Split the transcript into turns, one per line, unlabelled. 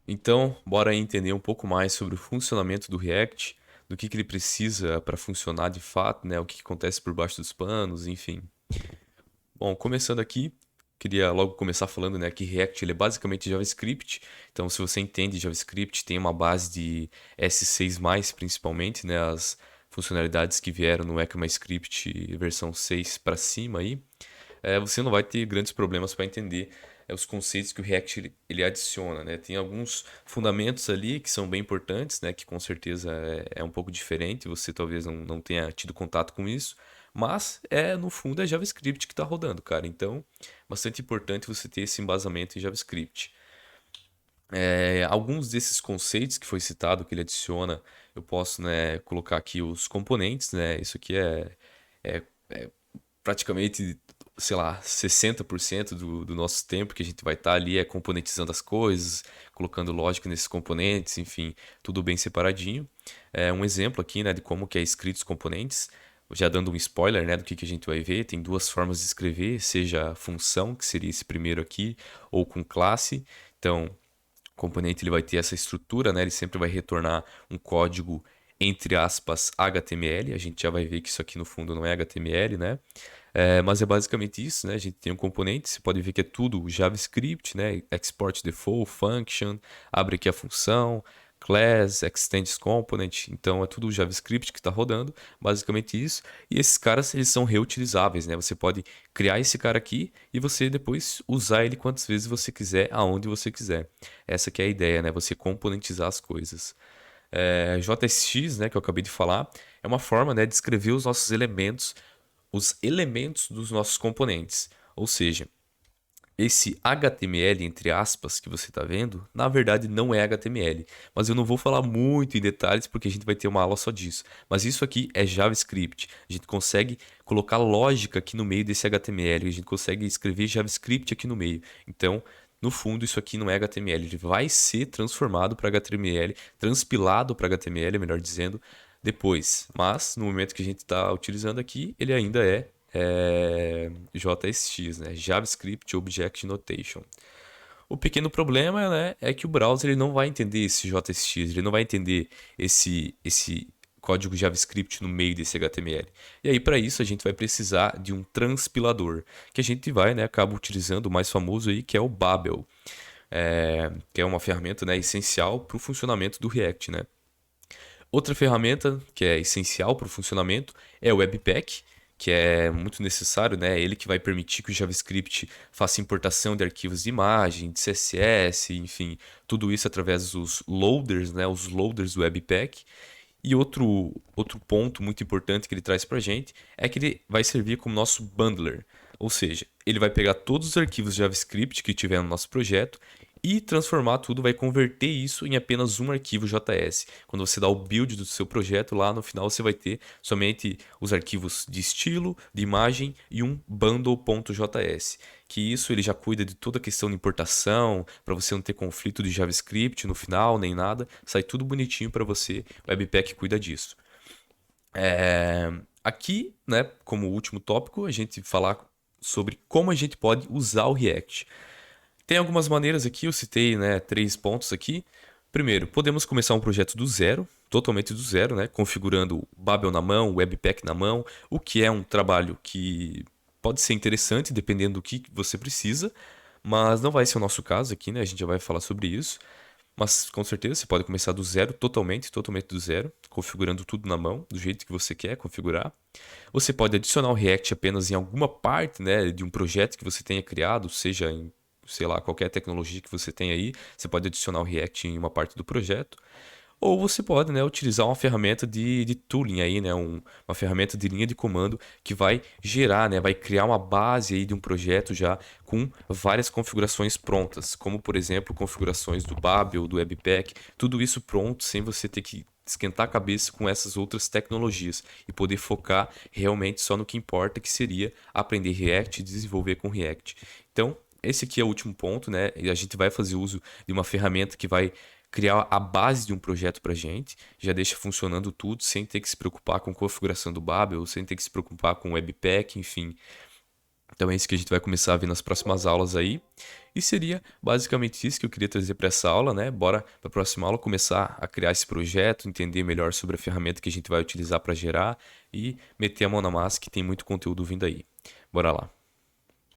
Então, bora aí entender um pouco mais sobre o funcionamento do React, do que ele precisa para funcionar de fato, né? O que acontece por baixo dos panos, enfim. Bom, começando aqui, queria logo começar falando, né, que React ele é basicamente JavaScript. Então, se você entende JavaScript, tem uma base de S6+, principalmente, né, as funcionalidades que vieram no ECMAScript versão 6 para cima aí, você não vai ter grandes problemas para entender os conceitos que o React ele adiciona, né? Tem alguns fundamentos ali que são bem importantes, né? Que com certeza é um pouco diferente, você talvez não tenha tido contato com isso, mas no fundo é JavaScript que está rodando, cara. Então, bastante importante você ter esse embasamento em JavaScript. Alguns desses conceitos que foi citado, que ele adiciona, eu posso, né, colocar aqui os componentes, né? Isso aqui é praticamente, sei lá, 60% do nosso tempo que a gente vai estar ali componentizando as coisas, colocando lógica nesses componentes, enfim, tudo bem separadinho. Um exemplo aqui, né, de como que é escrito os componentes, já dando um spoiler, né, do que a gente vai ver, tem duas formas de escrever, seja função, que seria esse primeiro aqui, ou com classe. Então, o componente ele vai ter essa estrutura, né? Ele sempre vai retornar um código entre aspas HTML. A gente já vai ver que isso aqui no fundo não é HTML, né? Mas é basicamente isso, né? A gente tem um componente, você pode ver que é tudo JavaScript, né? Export default, function, abre aqui a função, class, extends component, então é tudo JavaScript que está rodando, basicamente isso. E esses caras, eles são reutilizáveis, né? Você pode criar esse cara aqui e você depois usar ele quantas vezes você quiser, aonde você quiser. Essa que é a ideia, né? Você componentizar as coisas. JSX, né, que eu acabei de falar, é uma forma, né, de escrever os elementos dos nossos componentes. Ou seja, esse HTML, entre aspas, que você está vendo, na verdade não é HTML. Mas eu não vou falar muito em detalhes porque a gente vai ter uma aula só disso. Mas isso aqui é JavaScript. A gente consegue colocar lógica aqui no meio desse HTML. A gente consegue escrever JavaScript aqui no meio. Então, no fundo, isso aqui não é HTML. Ele vai ser transformado para HTML, transpilado para HTML, melhor dizendo, depois. Mas, no momento que a gente está utilizando aqui, ele ainda é JSX, né? JavaScript Object Notation. O pequeno problema, né, é que o browser ele não vai entender esse JSX, ele não vai entender esse código JavaScript no meio desse HTML. E aí, para isso, a gente vai precisar de um transpilador, que a gente vai, né, acaba utilizando o mais famoso aí, que é o Babel, que é uma ferramenta, né, essencial para o funcionamento do React, né? Outra ferramenta que é essencial para o funcionamento é o Webpack, que é muito necessário, né? É ele que vai permitir que o JavaScript faça importação de arquivos de imagem, de CSS, enfim, tudo isso através dos loaders, né? Os loaders do Webpack. E outro ponto muito importante que ele traz para a gente é que ele vai servir como nosso bundler. Ou seja, ele vai pegar todos os arquivos JavaScript que tiver no nosso projeto e transformar tudo, vai converter isso em apenas um arquivo JS. Quando você dá o build do seu projeto, lá no final você vai ter somente os arquivos de estilo, de imagem e um bundle.js. Que isso ele já cuida de toda a questão de importação, para você não ter conflito de JavaScript no final, nem nada. Sai tudo bonitinho para você. O Webpack cuida disso. Aqui, né, como último tópico, a gente falar sobre como a gente pode usar o React. Tem algumas maneiras aqui, eu citei, né, três pontos aqui. Primeiro, podemos começar um projeto do zero, totalmente do zero, né, configurando o Babel na mão, o Webpack na mão, o que é um trabalho que pode ser interessante dependendo do que você precisa, mas não vai ser o nosso caso aqui, né? A gente já vai falar sobre isso. Mas com certeza você pode começar do zero, totalmente do zero, configurando tudo na mão, do jeito que você quer configurar. Você pode adicionar o React apenas em alguma parte, né, de um projeto que você tenha criado, seja em, sei lá, qualquer tecnologia que você tenha aí, você pode adicionar o React em uma parte do projeto. Ou você pode, né, utilizar uma ferramenta de tooling aí, né, uma ferramenta de linha de comando que vai gerar, né, vai criar uma base aí de um projeto já com várias configurações prontas, como por exemplo configurações do Babel, do Webpack, tudo isso pronto sem você ter que esquentar a cabeça com essas outras tecnologias e poder focar realmente só no que importa, que seria aprender React e desenvolver com React. Então, esse aqui é o último ponto, né? E a gente vai fazer uso de uma ferramenta que vai criar a base de um projeto para gente, já deixa funcionando tudo sem ter que se preocupar com configuração do Babel, sem ter que se preocupar com Webpack, enfim. Então é isso que a gente vai começar a ver nas próximas aulas aí. E seria basicamente isso que eu queria trazer para essa aula, né? Bora para a próxima aula começar a criar esse projeto, entender melhor sobre a ferramenta que a gente vai utilizar para gerar e meter a mão na massa que tem muito conteúdo vindo aí. Bora lá.